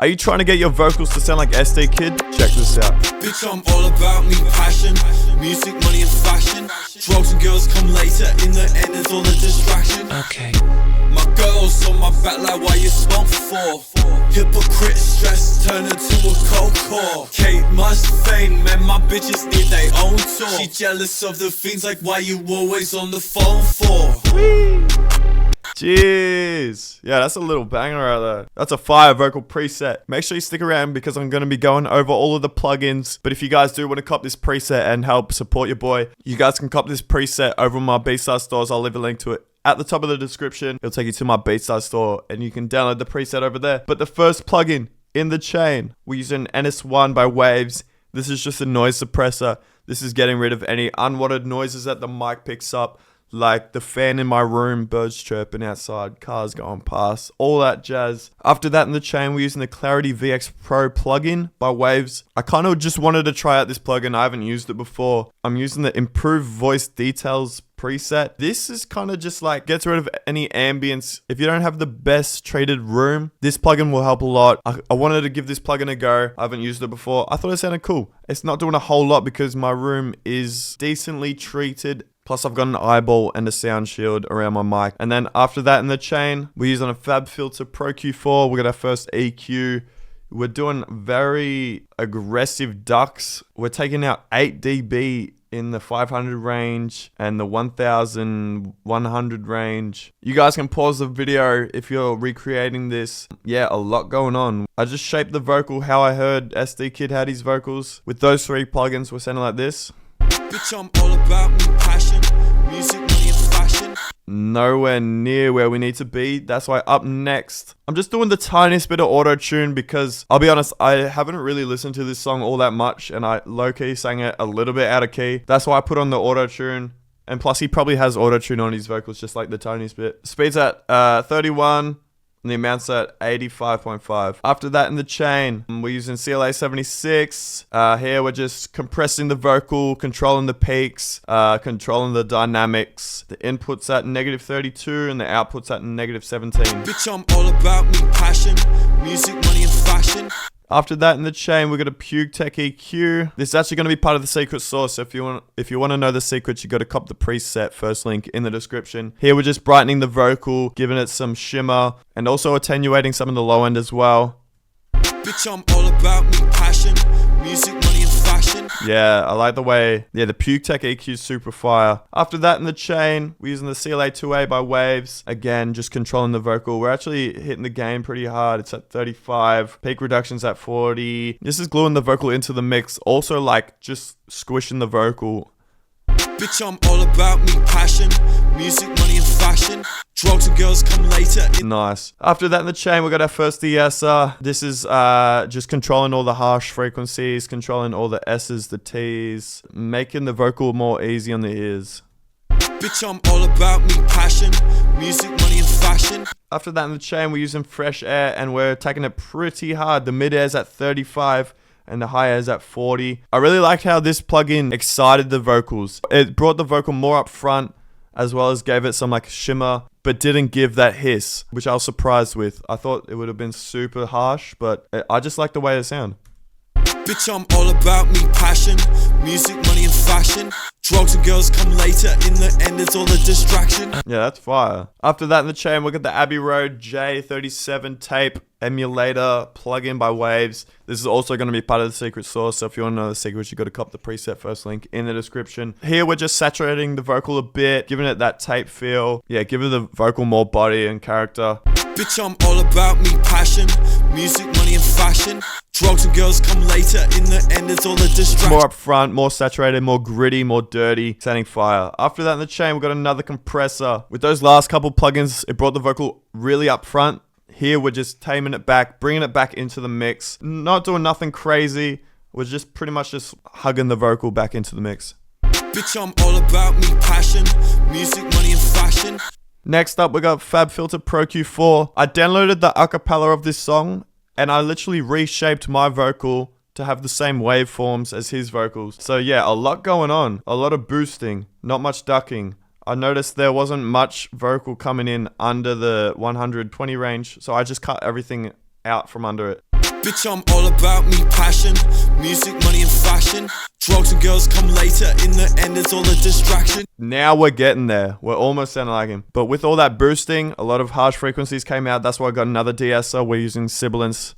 Are you trying to get your vocals to sound like EsDeeKid? Check this out. Bitch, I'm all about me, passion, music, money and fashion. Drugs and girls come later, in the end it's all a distraction. Okay. My girl's on my back like why you smoke for? Hypocrite stress turn into a cold core. Kate must fame, man, my bitches need their own tour. She jealous of the things like why you always on the phone for? Jeez. Yeah, that's a little banger right there. That's a fire vocal preset. Make sure you stick around because I'm going to be going over all of the plugins. But if you guys do want to cop this preset and help support your boy, you guys can cop this preset over on my BeatStars stores. I'll leave a link to it at the top of the description. It'll take you to my BeatStars store and you can download the preset over there. But the first plugin in the chain, we're using NS1 by Waves. This is just a noise suppressor. This is getting rid of any unwanted noises that the mic picks up, like the fan in my room, birds chirping outside, cars going past, all that jazz. After that in the chain, we're using the Clarity VX Pro plugin by Waves. I kind of just wanted to try out this plugin. I haven't used it before. I'm using the Improved Voice Details preset. This is kind of just like gets rid of any ambience. If you don't have the best treated room, this plugin will help a lot. I wanted to give this plugin a go. I haven't used it before. I thought it sounded cool. It's not doing a whole lot because my room is decently treated. Plus I've got an eyeball and a sound shield around my mic. And then after that in the chain, we're using a FabFilter Pro Q4. We got our first EQ. We're doing very aggressive ducks. We're taking out 8 dB in the 500 range and the 1100 range. You guys can pause the video if you're recreating this. Yeah, a lot going on. I just shaped the vocal how I heard EsDeeKid had his vocals. With those 3 plugins, we're sounding like this. Bitch, I'm all about me, passion, music, money and fashion. Nowhere near where we need to be. That's why up next, I'm just doing the tiniest bit of auto-tune because I'll be honest, I haven't really listened to this song all that much and I low-key sang it a little bit out of key. That's why I put on the auto-tune. And plus he probably has auto-tune on his vocals just like the tiniest bit. Speed's at 31. And the amount's at 85.5. After that in the chain, we're using CLA 76. Here we're just compressing the vocal, controlling the peaks, controlling the dynamics. The input's at -32 and the output's at -17. Bitch, I'm all about me, passion, music, money and fashion. After that in the chain, we got a Puke Tech EQ. This is actually going to be part of the secret sauce. So if you want to know the secrets, you got to cop the preset. First link in the description. Here we're just brightening the vocal, giving it some shimmer, and also attenuating some of the low end as well. Bitch, I'm all about me, passion, music, money and fashion. Yeah, I like the way, the Puke Tech EQ is super fire. After that in the chain, we're using the CLA 2A by Waves. Again, just controlling the vocal. We're actually hitting the gain pretty hard. It's at 35. Peak reduction's at 40. This is gluing the vocal into the mix. Also like just squishing the vocal. Bitch, I'm all about me, passion, music, money and fashion. Drugs and girls come later. Nice. After that in the chain, we got our first de-esser. This is just controlling all the harsh frequencies, controlling all the S's, the T's, making the vocal more easy on the ears. Bitch, I'm all about me, passion, music, money and fashion. After that in the chain, we're using Fresh Air and we're taking it pretty hard. The mid air's at 35. And the high air's at 40. I really liked how this plugin excited the vocals. It brought the vocal more up front, as well as gave it some like shimmer, but didn't give that hiss, which I was surprised with. I thought it would have been super harsh, but I just like the way it sounded. Bitch, I'm all about me, passion, music, money and fashion. Drugs and girls come later, in the end it's all a distraction. Yeah, that's fire. After that in the chain, we got the Abbey Road J37 tape emulator plugin by Waves. This is also going to be part of the secret sauce, so if you want to know the secrets, you got to cop the preset. First link in the description. Here we're just saturating the vocal a bit, giving it that tape feel. Yeah, giving the vocal more body and character. Bitch, I'm all about me, passion, music, money and fashion. Drugs and girls come later, in the end it's all a distraction. More upfront, more saturated, more gritty, more dirty, sounding fire. After that in the chain, we got another compressor. With those last couple plugins, it brought the vocal really up front. Here we're just taming it back, bringing it back into the mix. Not doing nothing crazy. We're just pretty much just hugging the vocal back into the mix. Bitch, I'm all about me, passion, music, money and fashion. Next up, we got FabFilter Pro Q4. I downloaded the acapella of this song, and I literally reshaped my vocal to have the same waveforms as his vocals. So yeah, a lot going on. A lot of boosting, not much ducking. I noticed there wasn't much vocal coming in under the 120 range, so I just cut everything out from under it. Bitch, I'm all about me, passion, music, money and fashion. Drugs and girls come later, in the end it's all a distraction. Now we're getting there. We're almost sounding like him. But with all that boosting, a lot of harsh frequencies came out. That's why I got another de-esser. We're using sibilance.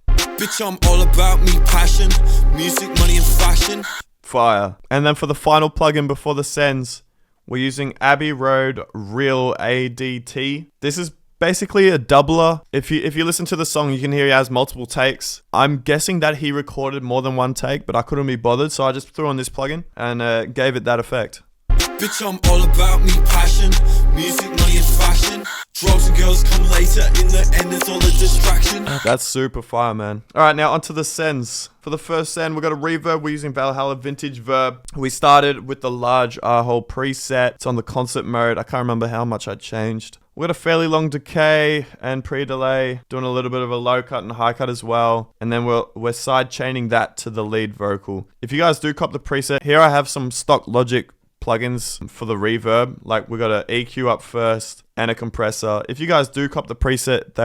Bitch, I'm all about me, passion, music, money and fashion. Fire. And then for the final plugin before the sends, we're using Abbey Road Real ADT. This is basically a doubler. If you listen to the song, you can hear he has multiple takes. I'm guessing that he recorded more than one take, but I couldn't be bothered, so I just threw on this plugin and gave it that effect. Bitch, I'm all about me, passion, music, money and fashion. Drugs and girls come later, in the end it's all a distraction. That's super fire, man. Alright, now onto the sends. For the first send, we got a reverb. We're using Valhalla Vintage Verb. We started with the large R-hole preset. It's on the concert mode. I can't remember how much I changed. We got a fairly long decay and pre-delay, doing a little bit of a low cut and high cut as well. And then we're side chaining that to the lead vocal. If you guys do cop the preset, here I have some stock Logic plugins for the reverb. Like we got an EQ up first and a compressor. If you guys do cop the preset,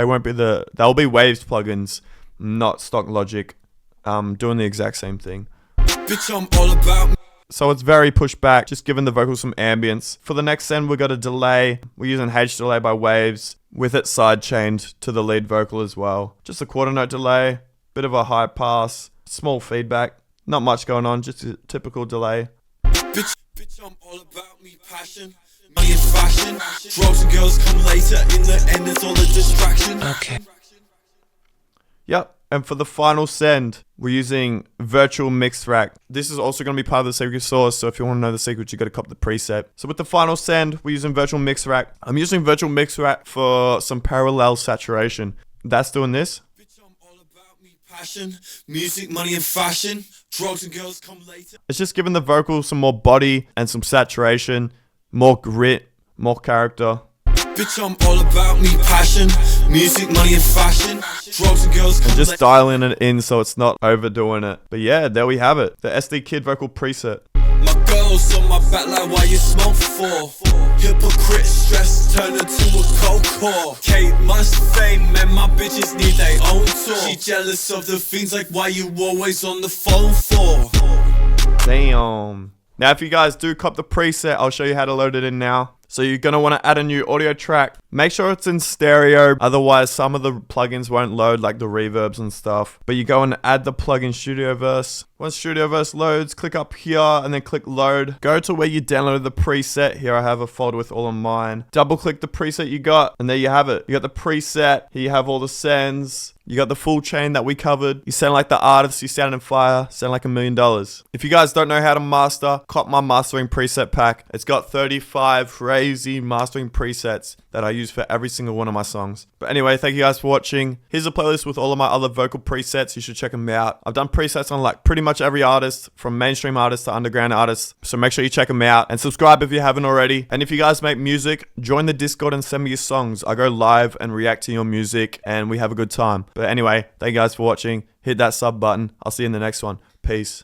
they'll be Waves plugins, not stock Logic, doing the exact same thing. Bitch, I'm all about me. So it's very pushed back, just giving the vocals some ambience. For the next send, we got a delay. We're using H delay by Waves, with it side chained to the lead vocal as well. Just a quarter note delay, bit of a high pass, small feedback, not much going on, just a typical delay. Bitch, I'm all about me, passion, money and fashion. Drugs and girls come later, in the end it's all a distraction. Okay. Yep. And for the final send, we're using Virtual Mix Rack. This is also going to be part of the secret sauce, so if you want to know the secret, you got to cop the preset. So with the final send, we're using Virtual Mix Rack. I'm using Virtual Mix Rack for some parallel saturation. That's doing this. Bitch, I'm all about me, passion, music, money and fashion. Drugs and girls come later. It's just giving the vocal some more body and some saturation, more grit, more character. Bitch, I'm all about me, passion, music, money and fashion. Drugs and girls come And just dialing it in so it's not overdoing it. But yeah, there we have it. The EsDeeKid vocal preset. My girls on my back like why you smoke for. Hypocrite stress turn into a cold core. Kate must fame, man, my bitches need their own tour. She jealous of the things like why you always on the phone for. Damn. Now if you guys do cop the preset, I'll show you how to load it in now. So you're going to want to add a new audio track. Make sure it's in stereo. Otherwise, some of the plugins won't load, like the reverbs and stuff. But you go and add the plugin Studioverse. Once Studioverse loads, click up here and then click load. Go to where you downloaded the preset. Here I have a folder with all of mine. Double click the preset you got and there you have it. You got the preset. Here you have all the sends. You got the full chain that we covered. You sound like the artist. You sound in fire. Sound like $1 million. If you guys don't know how to master, cop my mastering preset pack. It's got 35 crazy mastering presets that I use for every single one of my songs. But anyway, thank you guys for watching. Here's a playlist with all of my other vocal presets. You should check them out. I've done presets on like pretty much every artist, from mainstream artists to underground artists. So make sure you check them out and subscribe if you haven't already. And if you guys make music, join the Discord and send me your songs. I go live and react to your music and we have a good time. But anyway, thank you guys for watching. Hit that sub button. I'll see you in the next one. Peace.